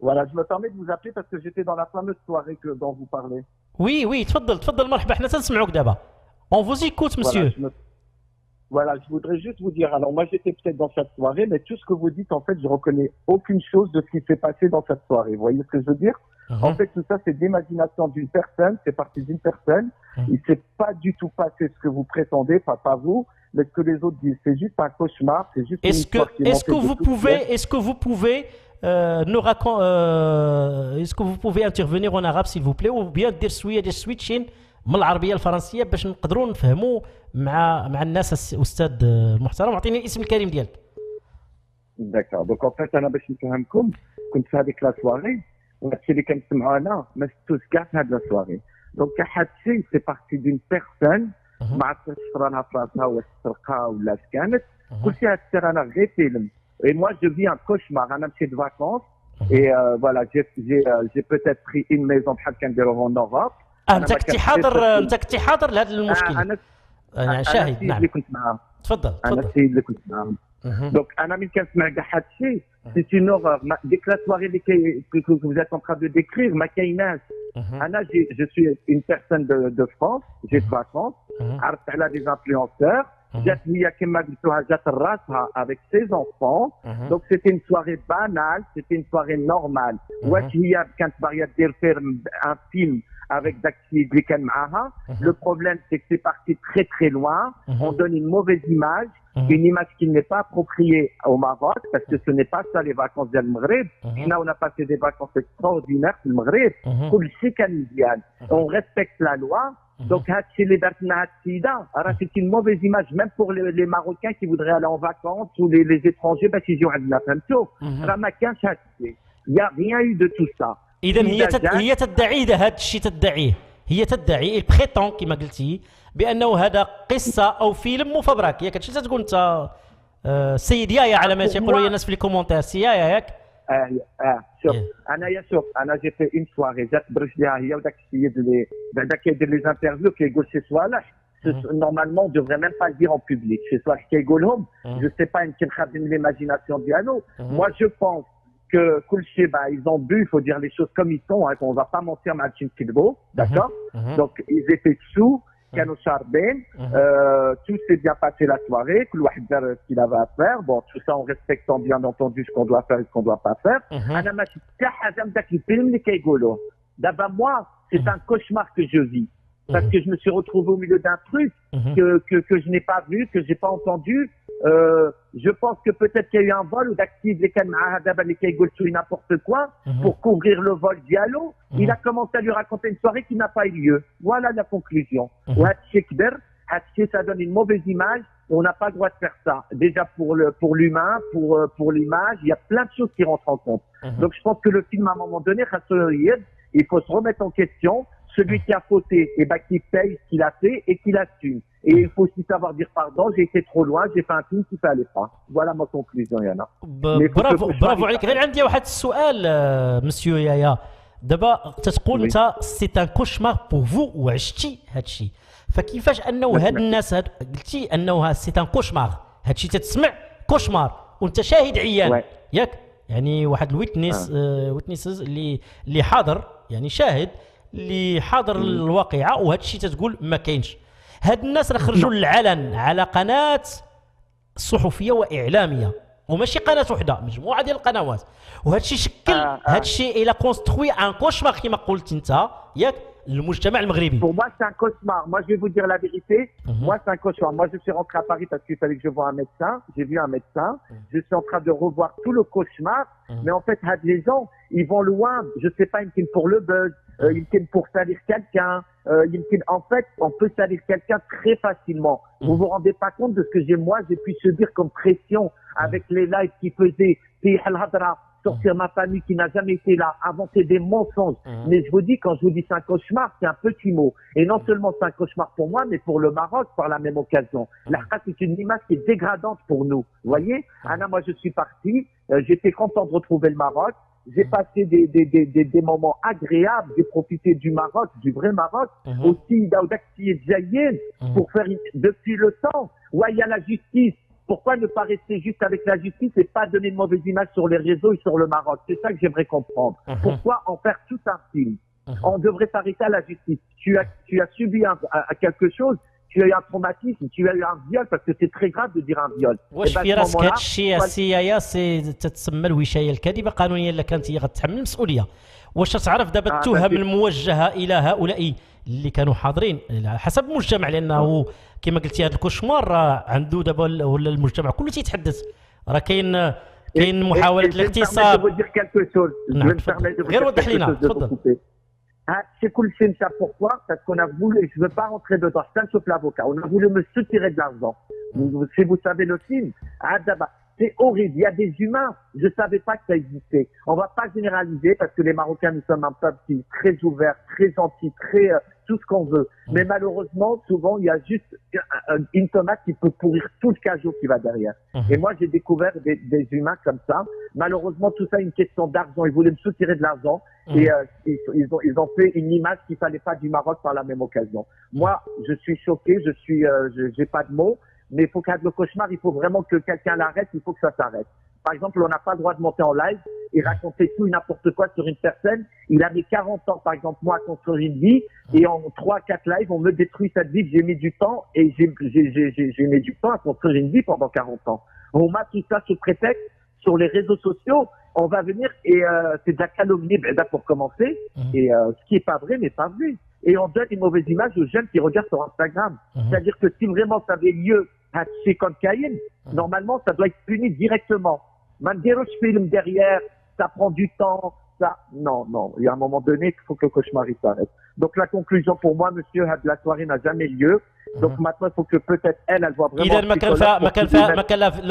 Voilà, je me permets de vous appeler parce que j'étais dans la fameuse soirée dont vous parlez. وي تفضل تفضل مرحبا حنا تنسمعوك دابا. اون فوز ايكوت Voilà, مسيو. je voudrais juste vous dire, alors moi j'étais peut-être dans cette soirée, mais tout ce que vous dites, en fait, je reconnais aucune chose de ce qui s'est passé dans cette soirée. Vous voyez ce que je veux dire? En fait, tout ça, c'est l'imagination d'une personne, c'est parti d'une personne. Il s'est pas du tout passé ce que vous prétendez, pas vous, mais ce que les autres disent. C'est juste un cauchemar, c'est juste une histoire qui est est-ce que montée de vous toutes pouvez pièces. est-ce que vous pouvez nous raconter est-ce que vous pouvez intervenir en arabe s'il vous plaît ou bien دير شويه ديال السويتشين من العربيه للفرنسيه باش نقدروا نفهموا مع الناس استاذ المحترم. اعطيني الاسم الكريم ديالك. D'accord. Donc en fait, انا باش نفهمكم كنت في هذيك لا سواري وهادشي اللي كنسمعوا انا ما شفتوش كاع في هاد لا سواري. دونك هاد الشيء سي بارتي دون بيرسون ما عرفتش رانا في راسها واش سرقه ولا اش كانت. كلشي هاد الشيء رانا غير فيلم. Et moi, je vis un cauchemar. انا مشيت de vacances et voilà, j'ai peut-être pris une maison بحال كنديروها en Europe. انت كنتي حاضر لهذا المشكل. انا شاهد. السيد نعم اللي كنت معاه. تفضل انا تفضل. السيد اللي كنت معاهم. Donc, Anna Milkan Smaga Hatchi, c'est une horreur. Dès que la soirée que vous êtes en train de décrire, ma Kainas, Anna, je suis une personne de France, j'ai de vacances, elle a des influenceurs, avec ses enfants, donc c'était une soirée banale, c'était une soirée normale. Un film avec Daxi Glikan Maha, le problème c'est que c'est parti très très loin, on donne une mauvaise image, une image qui n'est pas appropriée au Maroc, parce que ce n'est pas ça les vacances du Maghreb. Là, on a passé des vacances extraordinaires au Maghreb. On respecte la loi. Donc, c'est une mauvaise image, même pour les Marocains qui voudraient aller en vacances ou les étrangers, parce qu'ils ont la même chose. Il n'y a rien eu de tout ça. اذا هي تدعي هذا الشيء تدعيه. هي تدعي البريتون كما قلتي بانه هذا قصه او فيلم مفبرك. ياك هادشي تقول انت السيد يايا على ما تيقولوا الناس في لي كومونتير. سي يايا ياك. شوف انا جي في اون سواري جات برش ليها هي وداك السيد اللي بعدا كيدير لي انترفيو كيقول شي صوالح normalement on devrait même pas le dire en public. C'est ça كيقولهم. Je sais pas يمكن خادم l'imagination ديالو. Moi je pense que Koulché, ils ont bu, il faut dire les choses comme ils sont, hein, qu'on va pas mentir, Malchin Kidbo, d'accord? Donc, ils étaient sous, Kano Chardin, tout s'est bien passé la soirée, que ce qu'il avait à faire, bon, tout ça en respectant bien entendu ce qu'on doit faire et ce qu'on doit pas faire. D'abord, moi, c'est un cauchemar que je vis. Parce que je me suis retrouvé au milieu d'un truc que je n'ai pas vu, que j'ai pas entendu. Je pense que peut-être qu'il y a eu un vol ou d'actifs les n'importe quoi pour couvrir le vol Diallo. Il a commencé à lui raconter une soirée qui n'a pas eu lieu. Voilà la conclusion. Ça donne une mauvaise image. On n'a pas le droit de faire ça. Déjà pour l'humain, pour l'image, il y a plein de choses qui rentrent en compte. Donc je pense que le film à un moment donné, il faut se remettre en question. Celui qui a fauté, qui paye ce qu'il a fait et qui l'assume. Et il faut aussi savoir dire pardon, j'ai été trop loin, j'ai fait un film qu'il fallait pas. Voilà ma conclusion, Yana. برافو عليك. غير عندي واحد السؤال مسيو يايا. دابا تتقول انت سي ان كوشمار بور فو وعشتي هادشي، فكيفاش انه هاد الناس قلتي انه سي ان كوشمار، هادشي تتسمع كوشمار وانت شاهد عيان ياك؟ يعني واحد الويتنس اللي حاضر، يعني شاهد اللي حاضر الواقعه، وهذا الشيء تتقول ما كاينش. هاد الناس راه خرجوا للعلن على قناه صحفيه واعلاميه وماشي قناه وحده، مجموعه ديال القنوات، وهذا الشيء شكل هذا الشيء الى كونستروي ان كوشمار كما قلت انت ياك المجتمع المغربي. Pour moi c'est un cauchemar. Moi je vais vous dire la vérité. Moi c'est un cauchemar. Moi je suis rentré à Paris parce qu'il fallait que je voie un médecin. J'ai vu un médecin. Je suis en train de revoir tout le cauchemar. Mais en fait les gens ils vont loin. Je sais pas, ils pour le buzz. Pour salir quelqu'un, en fait, on peut salir quelqu'un très facilement. Vous vous rendez pas compte de ce que j'ai pu subir comme pression avec les lives qui faisaient sortir ma famille qui n'a jamais été là, inventer des mensonges. Mais je vous dis, quand je vous dis c'est un cauchemar, c'est un petit mot. Et non seulement c'est un cauchemar pour moi, mais pour le Maroc par la même occasion. La c'est une image qui est dégradante pour nous. Vous voyez? Anna, moi je suis parti, j'étais content de retrouver le Maroc. J'ai passé des moments agréables, j'ai profité du Maroc, du vrai Maroc, aussi d'Audacti et Djaïen, pour faire depuis le temps. Ouais, il y a la justice. Pourquoi ne pas rester juste avec la justice et pas donner une mauvaise image sur les réseaux et sur le Maroc? C'est ça que j'aimerais comprendre. Pourquoi en faire tout un film? On devrait s'arrêter à la justice. Tu as subi quelque chose, tu as eu un traumatisme, tu as eu un viol, parce que c'est très grave de dire un viol. واش في راسك هذا الشيء السيايا تتسمى الوشايه الكاذبه قانونيا الا كانت هي غتحمل المسؤوليه؟ واش تعرف دابا التهم الموجهه الى هؤلاء اللي كانوا حاضرين حسب المجتمع، لانه كما قلتي هذا الكوشمار عنده دابا ولا المجتمع كله تيتحدث، راه كاين محاوله الاغتصاب. نعم غير وضح لنا تفضل. C'est cool, c'est ça. Pourquoi? Parce qu'on a voulu, je ne veux pas rentrer dedans, c'est sauf l'avocat, on a voulu me soutirer de l'argent. Si vous savez le film, c'est horrible, il y a des humains, je ne savais pas que ça existait. On ne va pas généraliser parce que les Marocains, nous sommes un peuple qui est très ouvert, très gentil, très tout ce qu'on veut. Mais malheureusement, souvent, il y a juste une tomate qui peut pourrir tout le cajou qui va derrière. Et moi, j'ai découvert des humains comme ça. Malheureusement, tout ça est une question d'argent. Ils voulaient me soutirer de l'argent. Et ils ont fait une image qu'il fallait pas du Maroc par la même occasion. Moi, je suis choqué, j'ai pas de mots, mais il faut qu'à le cauchemar, il faut vraiment que quelqu'un l'arrête, il faut que ça s'arrête. Par exemple, on n'a pas le droit de monter en live et raconter tout et n'importe quoi sur une personne. Il a mis 40 ans, par exemple, moi, à construire une vie, et en 3-4 lives, on me détruit cette vie que j'ai mis du temps, et j'ai mis du temps à construire une vie pendant 40 ans. On m'a tout ça sous prétexte, sur les réseaux sociaux, on va venir et c'est de la calomnie pour commencer, et ce qui est pas vrai n'est pas vrai. Et on donne une mauvaise image aux jeunes qui regardent sur Instagram. C'est-à-dire que si vraiment ça avait lieu à Caïn, normalement ça doit être puni directement. Manderos film derrière, ça prend du temps, ça. Non, il y a un moment donné qu'il faut que le cauchemar s'arrête. Donc la conclusion pour moi, monsieur, la soirée n'a jamais lieu. Donc maintenant il faut que peut-être elle voit vraiment. إذا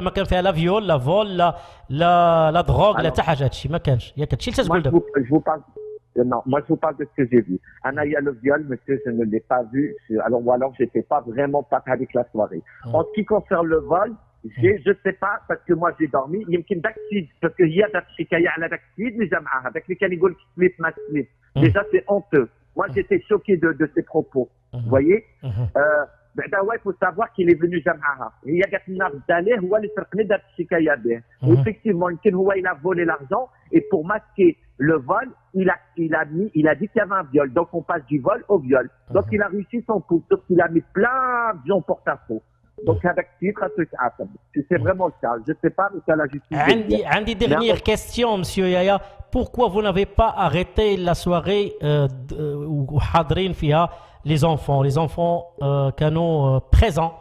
ما كان فيها لا فيول لا فول لا دروغ لا حتى حاجه، هادشي ما كانش ياك، هادشي اللي تقول دابا. Je vous parle. Non, moi je vous parle de ce que j'ai vu. Anaya le viol, monsieur, je ne l'ai pas vu. Alors j'étais pas vraiment pas avec la soirée. En ce qui concerne le vol, je sais pas parce que moi j'ai dormi. Il y a d'accident parce qu'il y a d'accident, à d'accident, mais jamais avec les canigol qui slip ma slip. Déjà c'est honteux. Moi j'étais choqué de ces propos. Vous voyez? Il faut savoir qu'il est venu Jamaha. Il y a effectivement, il a volé l'argent et pour masquer le vol, il a dit qu'il y avait un viol. Donc on passe du vol au viol. Donc il a réussi son coup. Donc il a mis plein de gens en porte-à-faux. Donc avec titre, c'est vraiment le cas. Je ne sais pas, mais c'est la justice. Andy, dernière question, monsieur Yaya. Pourquoi vous n'avez pas arrêté la soirée où hadrin fiha les enfants كانوا présents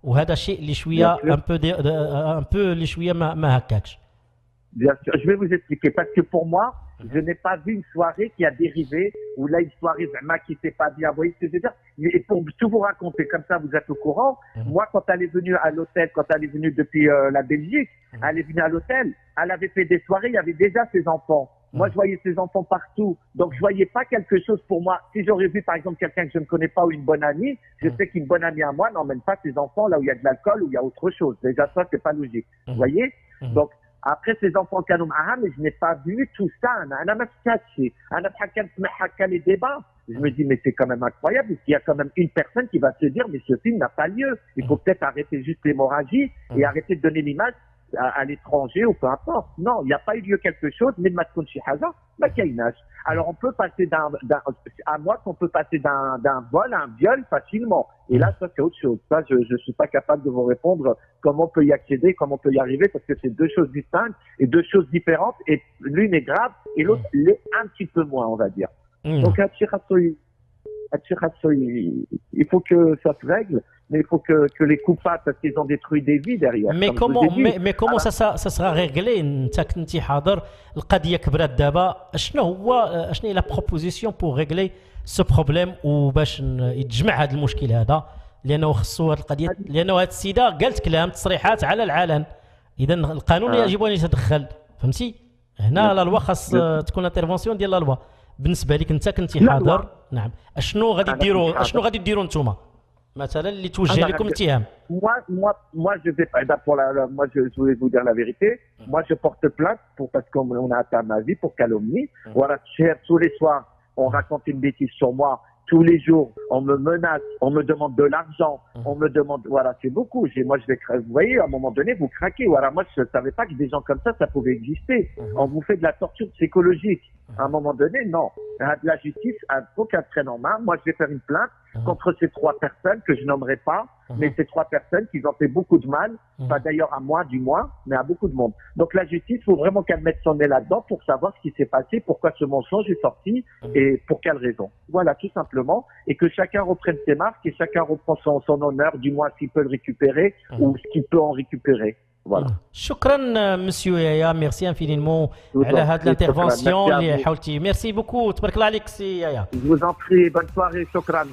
وهذا الشيء اللي شويه un peu اللي شويه ما هكاكش. Bien sûr, je vais vous expliquer parce que pour moi, je n'ai pas vu une soirée qui a dérivé ou là une soirée vraiment qui s'est pas bien. Vous voyez ce que je veux dire? Et pour tout vous raconter comme ça, vous êtes au courant. Moi, quand elle est venue à l'hôtel, quand elle est venue depuis la Belgique, elle est venue à l'hôtel. Elle avait fait des soirées, il y avait déjà ses enfants. Moi, je voyais ses enfants partout. Donc, je voyais pas quelque chose pour moi. Si j'aurais vu, par exemple, quelqu'un que je ne connais pas ou une bonne amie, je sais qu'une bonne amie à moi n'emmène pas ses enfants là où il y a de l'alcool ou il y a autre chose. Déjà, ça, c'est pas logique. Vous voyez? Donc, après, ses enfants kanoum mais je n'ai pas vu tout ça. Les débats. Je me dis, mais c'est quand même incroyable. Il y a quand même une personne qui va se dire, mais ce film n'a pas lieu. Il faut peut-être arrêter juste l'hémorragie et arrêter de donner l'image à l'étranger ou peu importe. Non, il n'y a pas eu lieu quelque chose, mais alors on peut passer à moi qu'on peut passer d'un vol à un viol facilement. Et là, ça c'est autre chose. Ça, je suis pas capable de vous répondre comment on peut y accéder, comment on peut y arriver, parce que c'est deux choses distinctes et deux choses différentes. Et l'une est grave et l'autre l'est un petit peu moins, on va dire. Donc, il faut que ça se règle. Mais il faut que les coupables, parce qu'ils ont détruit des vies derrière. Mais comment ça sera réglé? انت كنتي حاضر القضيه كبرات دابا، شنو هي لا بروبوزيسيون بور ريغلي سو بروبليم وباش يتجمع هذا المشكل هذا؟ لانه خصو هذه القضيه، لانه هذه السيده قالت كلام تصريحات على العلن. اذا القانون يجب ان يتدخل، فهمتي؟ هنا لا لوا خاص تكون انترفونسيون ديال لا لوا. بالنسبه لك انت كنتي حاضر، نعم، اشنو غادي ديروا نتوما مثلا اللي توجه لكم اتهام؟ Moi je vais pas moi je voulais vous dire la vérité. Moi je porte plainte parce qu'on a atteint ma vie pour calomnie. Voilà, tous les soirs on raconte une bêtise sur moi. tous les jours, on me menace, on me demande de l'argent, on me demande, voilà, c'est beaucoup. Moi, vous voyez, à un moment donné, vous craquez. Voilà, moi, je ne savais pas que des gens comme ça pouvait exister. On vous fait de la torture psychologique. À un moment donné, non. La justice, il faut qu'elle prenne en main. Moi, je vais faire une plainte contre ces 3 personnes que je nommerai pas, mais ces 3 personnes qui ont fait beaucoup de mal, pas d'ailleurs à moi du moins, mais à beaucoup de monde. Donc la justice, il faut vraiment qu'elle mette son nez là-dedans pour savoir ce qui s'est passé, pourquoi ce mensonge est sorti et pour quelle raison. Voilà, tout simplement. Et que chacun reprenne ses marques et chacun reprend son honneur, du moins s'il peut le récupérer ou ce qu'il peut en récupérer. Voilà. شكرا مسيو يايا ميرسي انفينيمون على هذه الانترفونسيون اللي حاولتي ميرسي بوكو تبارك الله عليك سي يايا Je vous en prie, bonne soirée, شكرا.